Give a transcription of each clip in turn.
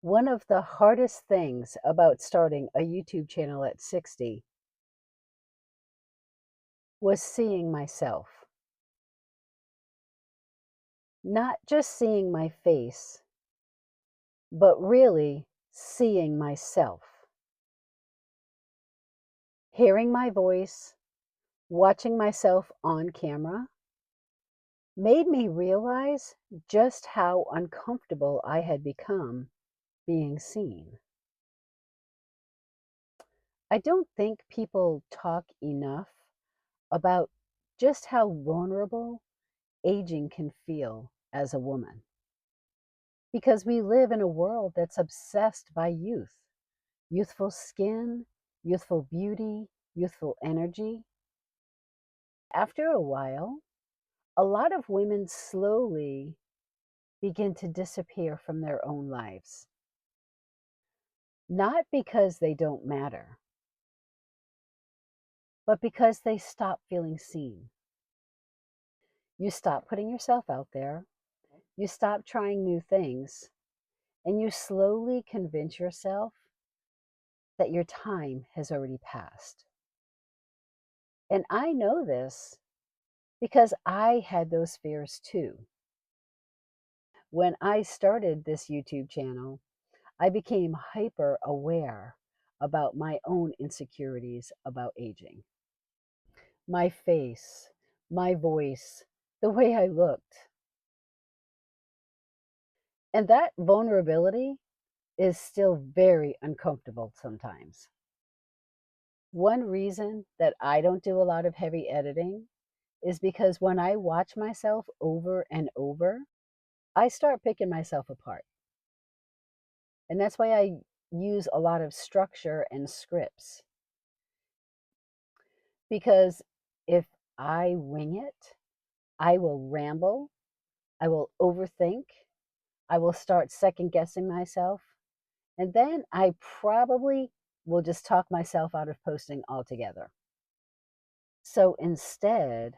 One of the hardest things about starting a YouTube channel at 60 was seeing myself. Not just seeing my face, but really seeing myself. Hearing my voice, watching myself on camera, made me realize just how uncomfortable I had become being seen. I don't think people talk enough about just how vulnerable aging can feel as a woman, because we live in a world that's obsessed by youth, youthful skin, youthful beauty, youthful energy. After a while, a lot of women slowly begin to disappear from their own lives, not because they don't matter, but because they stop feeling seen. You stop putting yourself out there, you stop trying new things, and you slowly convince yourself that your time has already passed. And I know this because I had those fears too. When I started this YouTube channel, I became hyper aware about my own insecurities about aging. My face, my voice, the way I looked. And that vulnerability is still very uncomfortable sometimes. One reason that I don't do a lot of heavy editing is because when I watch myself over and over, I start picking myself apart. And that's why I use a lot of structure and scripts. Because if I wing it, I will ramble, I will overthink, I will start second guessing myself, and then I probably will just talk myself out of posting altogether. So instead,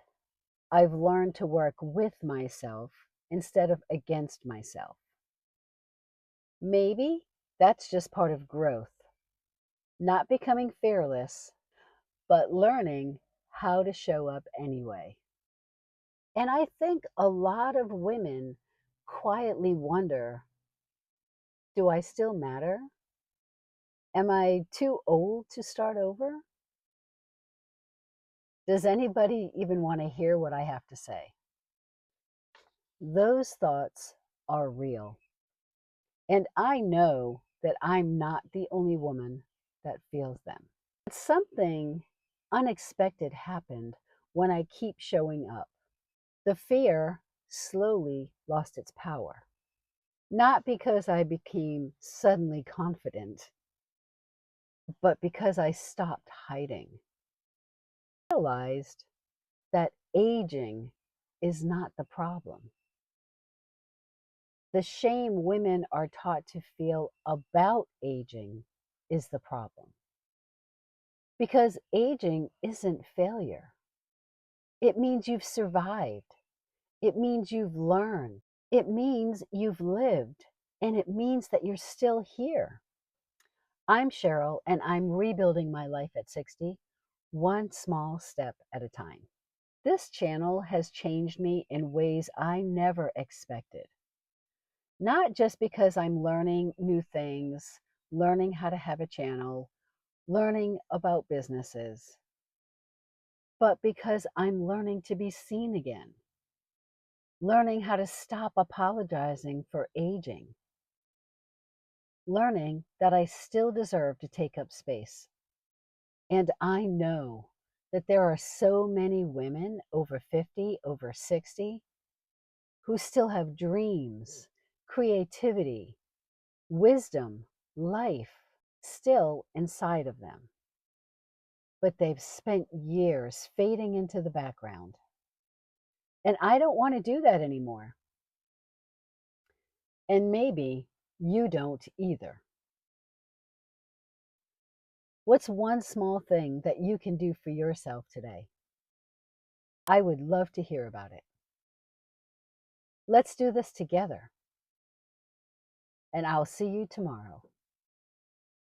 I've learned to work with myself instead of against myself. Maybe that's just part of growth, not becoming fearless, but learning how to show up anyway. And I think a lot of women quietly wonder, do I still matter? Am I too old to start over? Does anybody even want to hear what I have to say? Those thoughts are real. And I know that I'm not the only woman that feels them. But something unexpected happened when I keep showing up. The fear slowly lost its power. Not because I became suddenly confident, but because I stopped hiding. I realized that aging is not the problem. The shame women are taught to feel about aging is the problem. Because aging isn't failure. It means you've survived. It means you've learned. It means you've lived. And it means that you're still here. I'm Cheryl, and I'm rebuilding my life at 60, one small step at a time. This channel has changed me in ways I never expected. Not just because I'm learning new things, learning how to have a channel, learning about businesses, but because I'm learning to be seen again, learning how to stop apologizing for aging, learning that I still deserve to take up space. And I know that there are so many women over 50, over 60, who still have dreams, creativity, wisdom, life still inside of them. But they've spent years fading into the background. And I don't want to do that anymore. And maybe you don't either. What's one small thing that you can do for yourself today? I would love to hear about it. Let's do this together. and I'll see you tomorrow.